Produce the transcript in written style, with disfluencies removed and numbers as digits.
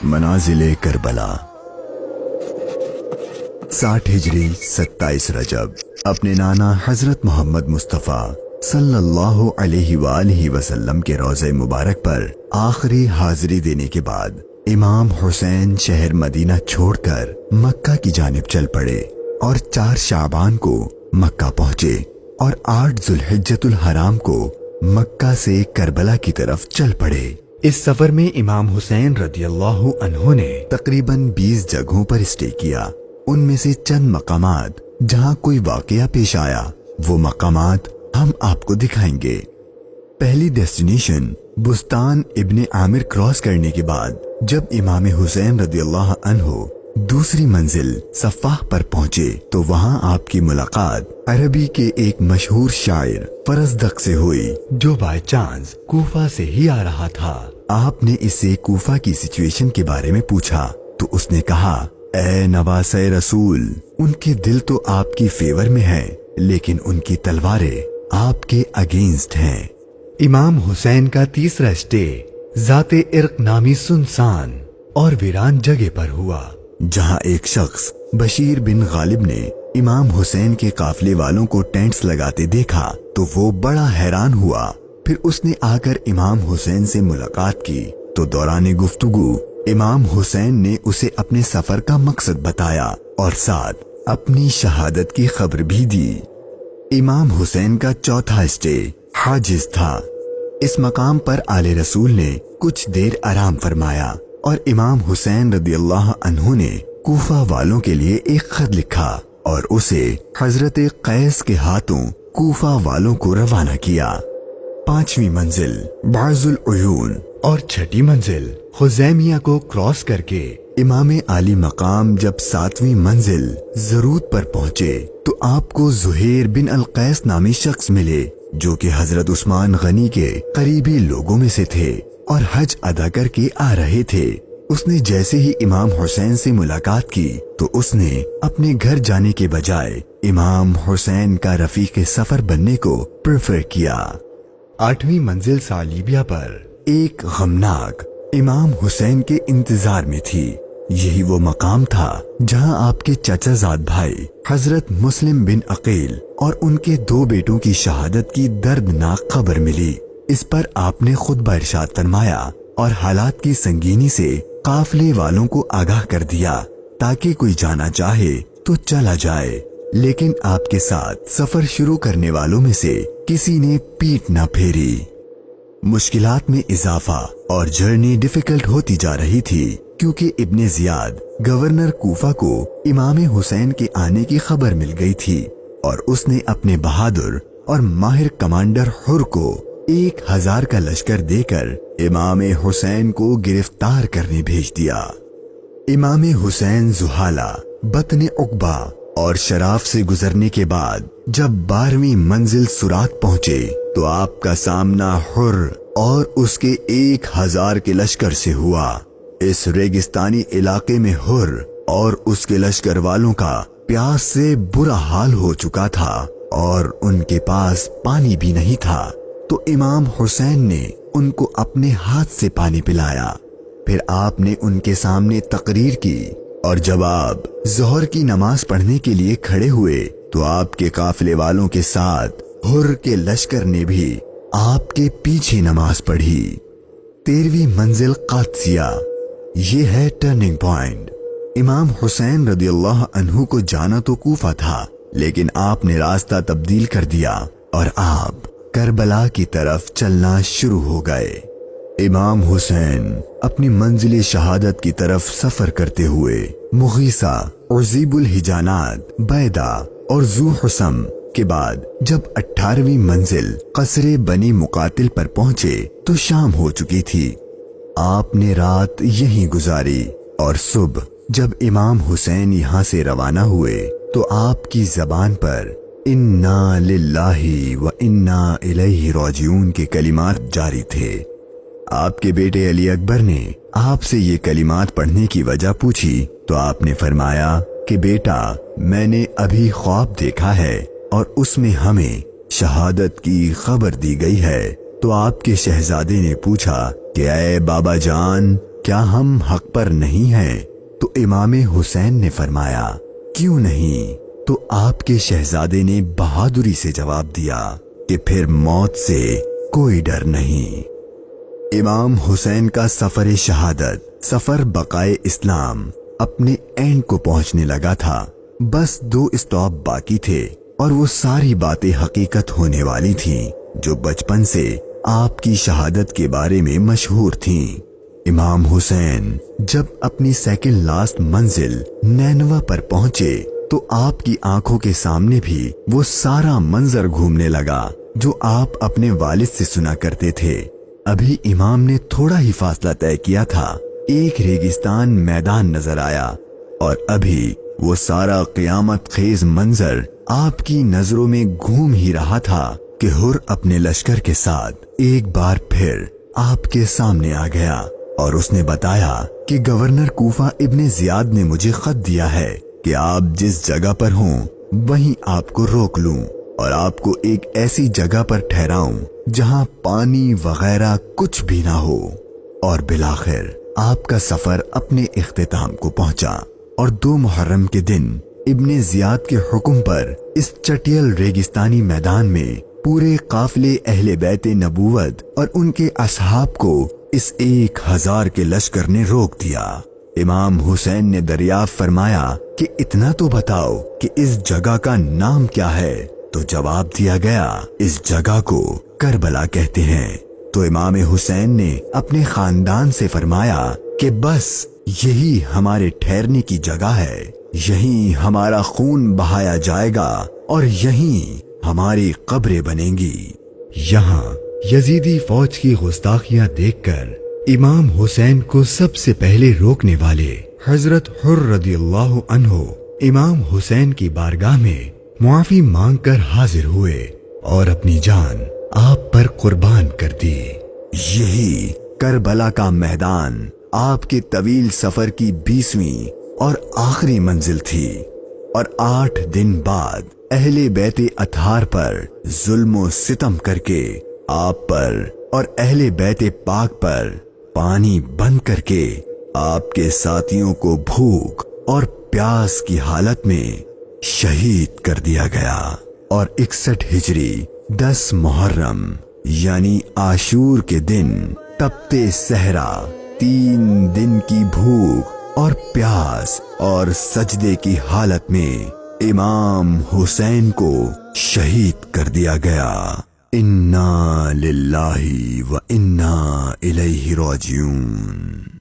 मनाजिले Karbala 60 हिजरी 27 रजब अपने नाना हजरत मोहम्मद मुस्तफ़ा सल्लल्लाहु अलैहि वालैहि वसल्लम के रोज़े मुबारक पर आखिरी हाजिरी देने के बाद इमाम हुसैन शहर मदीना छोड़कर मक्का की जानिब चल पड़े और 4 शाबान को मक्का पहुंचे और 8 जुल्हिज्जतुल हराम को मक्का से करबला की तरफ चल पड़े। इस सफर में इमाम हुसैन रदियल्लाहु अन्हु ने तकरीबन 20 जगहों पर स्टे किया। उनमें से चंद मकामात जहां कोई वाकया पेश आया वो मकामात हम आपको दिखाएंगे। पहली डेस्टिनेशन बुस्तान इब्ने आमिर क्रॉस करने के बाद जब इमाम हुसैन रदियल्लाहु अन्हु दूसरी मंजिल सफ़ाह पर पहुंचे तो वहां आपकी मुलाकात अरबी के एक मशहूर शायर फरजदक से हुई जो बाय चांस कूफा से ही आ रहा था। आपने इससे कूफा की सिचुएशन के बारे में पूछा तो उसने कहा, ए नवासे रसूल, उनके दिल तो आपकी फेवर में है लेकिन उनकी तलवारें आपके अगेंस्ट हैं। इमाम हुसैन का तीसरा स्टे जाते इर्क नामी सुनसान और वीरान जगह पर हुआ जहां एक शख्स बशीर बिन गालिब ने इमाम हुसैन के काफले वालों को टेंट्स लगाते देखा तो वो बड़ा हैरान हुआ। फिर उसने आकर इमाम हुसैन से मुलाकात की तो दौरान गुफ्तगू इमाम हुसैन ने उसे अपने सफर का मकसद बताया और साथ अपनी शहादत की खबर भी दी। इमाम हुसैन का चौथा स्टे हाजिज था। इस मकाम पर आले रसूल ने कुछ देर आराम फरमाया और इमाम हुसैन रदियल्लाहु अन्हु ने कूफा वालों के लिए एक खत लिखा और उसे हजरत कैस के हाथों कूफा वालों को रवाना किया। 5वीं मंजिल बाजुल उयून और 6ठी मंजिल खुजैमिया को क्रॉस करके इमाम आली मकाम जब 7वीं मंजिल जरूद पर पहुंचे तो आपको जुहैर बिन अल कैस नामी शख्स मिले जो कि हजरत उस्मान गनी के करीबी लोगों में से थे और हज अदा करके आ रहे थे। उसने जैसे ही इमाम हुसैन से मुलाकात की तो उसने अपने घर जाने के बजाय इमाम हुसैन का रफीक सफर बनने को प्रेफर किया। 8वीं मंजिल सालिबिया पर एक गमनाक इमाम हुसैन के इंतजार में थी। यही वो मकाम था जहां आपके चचाजाद भाई हजरत मुस्लिम बिन अकील और उनके 2 बेटों की शहादत की दर्दनाक खबर मिली। इस पर आपने खुतबा इरशाद फरमाया और हालात की संगीनी से काफले वालों को आगाह कर दिया ताकि कोई जाना चाहे तो चला जाए, लेकिन आपके साथ सफर शुरू करने वालों में से किसी ने पीठ न फेरी। मुश्किलात में इजाफा और जर्नी डिफिकल्ट होती जा रही थी क्योंकि इब्ने जियाद गवर्नर कूफा को इमाम हुसैन के आने की खबर मिल गई थी और उसने अपने बहादुर और माहिर कमांडर हुर को 1000 का लश्कर देकर इमाम हुसैन को गिरफ्तार करने भेज दिया। इमाम हुसैन जुहाला, बतने उकबा और शराफ से गुजरने के बाद जब 12वीं मंजिल सुरात पहुंचे तो आपका सामना हुर और उसके 1000 के लश्कर से हुआ। इस रेगिस्तानी इलाके में हुर और उसके लश्कर वालों का प्यास से बुरा हाल हो चुका था और उनके पास पानी भी नहीं था तो इमाम हुसैन ने उनको अपने हाथ से पानी पिलाया। फिर आपने उनके सामने तकरीर की और जब आप जोहर की नमाज पढ़ने के लिए खड़े हुए तो आपके काफिले वालों के साथ हुर के लश्कर ने भी आपके पीछे नमाज पढ़ी। 13वीं मंजिल कादसिया, ये है टर्निंग पॉइंट। इमाम हुसैन रदियल्लाहु अन्हु को जाना तो कूफा था लेकिन आपने रास्ता तब्दील कर दिया और आप करबला की तरफ चलना शुरू हो गए। इमाम हुसैन अपनी मंजिल शहादत की तरफ सफर करते हुए मुगीसा, उज़ीबुल हिजानात, बैदा और जू हुसम के बाद जब 18वीं मंजिल कसरे बनी मुकातिल पर पहुंचे तो शाम हो चुकी थी। आपने रात यहीं गुजारी और सुबह जब इमाम हुसैन यहाँ से रवाना हुए तो आपकी जबान पर इन्ना लिल्लाही व इन्ना इलैहि राजिऊन के कलिमात जारी थे। आपके बेटे अली अकबर ने आपसे ये कलिमात पढ़ने की वजह पूछी तो आपने फरमाया कि बेटा, मैंने अभी ख्वाब देखा है और उसमें हमें शहादत की खबर दी गई है। तो आपके शहजादे ने पूछा कि ऐ बाबा जान, کیا ہم حق پر نہیں ہیں؟ تو امام حسین نے فرمایا کیوں نہیں؟ تو آپ کے شہزادے نے بہادری سے جواب دیا کہ پھر موت سے کوئی ڈر نہیں۔ امام حسین کا سفر شہادت، سفر بقائے اسلام اپنے اینڈ کو پہنچنے لگا تھا۔ بس 2 اسٹاپ باقی تھے اور وہ ساری باتیں حقیقت ہونے والی تھیں جو بچپن سے آپ کی شہادت کے بارے میں مشہور تھیں۔ امام حسین جب اپنی سیکنڈ لاسٹ منزل نینوا پر پہنچے تو آپ کی آنکھوں کے سامنے بھی وہ سارا منظر گھومنے لگا جو آپ اپنے والد سے سنا کرتے تھے۔ ابھی امام نے تھوڑا ہی فاصلہ طے کیا تھا، ایک ریگستان میدان نظر آیا اور ابھی وہ سارا قیامت خیز منظر آپ کی نظروں میں گھوم ہی رہا تھا کہ ہر اپنے لشکر کے ساتھ ایک بار پھر آپ کے سامنے آ گیا اور اس نے بتایا کہ گورنر کوفہ ابن زیاد نے مجھے خط دیا ہے کہ آپ جس جگہ پر ہوں وہیں آپ کو روک لوں اور آپ کو ایک ایسی جگہ پر ٹھہراؤں جہاں پانی وغیرہ کچھ بھی نہ ہو۔ اور بالآخر آپ کا سفر اپنے اختتام کو پہنچا اور 2 محرم کے دن ابن زیاد کے حکم پر اس چٹیل ریگستانی میدان میں پورے قافلے اہل بیت نبوت اور ان کے اصحاب کو اس 1000 کے لشکر نے روک دیا۔ امام حسین نے دریافت فرمایا کہ اتنا تو بتاؤ کہ اس جگہ کا نام کیا ہے؟ تو جواب دیا گیا اس جگہ کو کربلا کہتے ہیں۔ تو امام حسین نے اپنے خاندان سے فرمایا کہ بس یہی ہمارے ٹھہرنے کی جگہ ہے، یہیں ہمارا خون بہایا جائے گا اور یہیں ہماری قبریں بنیں گی۔ یہاں یزیدی فوج کی گستاخیاں دیکھ کر امام حسین کو سب سے پہلے روکنے والے حضرت حر رضی اللہ عنہ امام حسین کی بارگاہ میں معافی مانگ کر حاضر ہوئے اور اپنی جان آپ پر قربان کر دی۔ یہی کربلا کا میدان آپ کے طویل سفر کی 20ویں اور آخری منزل تھی، اور 8 دن بعد اہل بیت اطہار پر ظلم و ستم کر کے آپ پر اور اہل بیت پاک پر پانی بند کر کے آپ کے ساتھیوں کو بھوک اور پیاس کی حالت میں شہید کر دیا گیا۔ اور 61 ہجری 10 محرم یعنی عاشور کے دن تپتے صحرا 3 دن کی بھوک اور پیاس اور سجدے کی حالت میں امام حسین کو شہید کر دیا گیا۔ انا للہ و انا الیہ راجعون۔